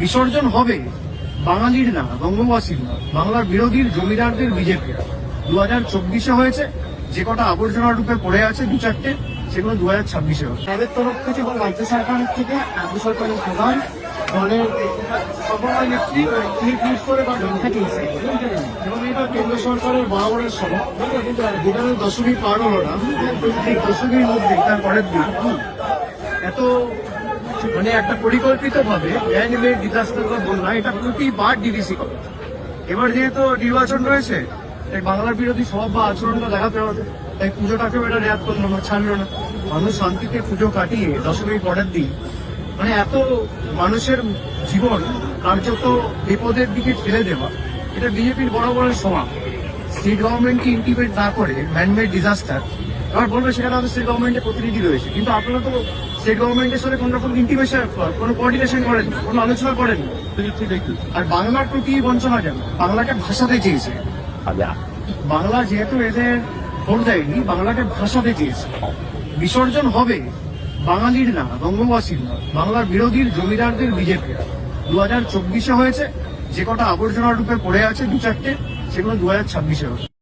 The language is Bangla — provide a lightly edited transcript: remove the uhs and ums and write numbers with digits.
বিসর্জন হবে বাঙালির না, বঙ্গবাসীর না, বাংলার বিরোধীর জমিদারদের বিজেপির। 2024-এ হয়েছে, যে কটা আবর্জনা রূপে পড়ে আছে দু চারটে, সেগুলো 2026-এ হবে। তাদের তরফ থেকে এবং রাজ্য সরকারের থেকে রাজ্য সরকারের প্রধান দলের সভাপতি নেত্রী টুইট করে বা ব্যাখ্যা দিয়েছে এবং এটা কেন্দ্র সরকারের বরাবরের সভা, যেখানে দশমী পার হলো না, এই দশমীর মধ্যে তার পরের দিন এত একটা পরিকল্পিত ভাবে ম্যান-মেড ডিজাস্টার বা বন্যা, এটা প্রতিবার ডিভিসি করে। এবার যেহেতু নির্বাচন রয়েছে, তাই বাংলার বিরোধী স্বভাব বা আচরণটা দেখাতে হবে, তাই পুজোটাকেও এটা রেয়াত করলো না, ছাড়লো না। মানুষ শান্তিতে পুজো কাটিয়ে দশমীর পরের দিন এত মানুষের জীবন কার্যত বিপদের দিকে ঠেলে দেওয়া, এটা বিজেপির বরাবরের স্বভাব। স্টেট গভর্নমেন্টকে ইন্টিমেট না করে ম্যান-মেড ডিজাস্টার, এবার বলবে সেখানে আমাদের স্টেট গভর্নমেন্টের প্রতিনিধি রয়েছে, কিন্তু আপনারা তো স্টেট গভর্নমেন্টের সাথে কোন রকম ইন্টিমেশন, কোনো কোঅর্ডিনেশন করেন, কোনো আলোচনা করেন। আর বাংলার প্রতি বঞ্চনা কেন? বাংলাকে ভাষাতে চেয়েছে। বাংলা যেহেতু এদের ভোট দেয়নি, বাংলাকে ভাষাতে চেয়েছে। বিসর্জন হবে বাঙালির না, বঙ্গবাসীর না, বাংলার বিরোধীর জমিদারদের বিজেপির। 2024-এ হয়েছে, যে কটা আবর্জনা রূপে পড়ে আছে দু চারটে, সেগুলো 2026-এ হবে।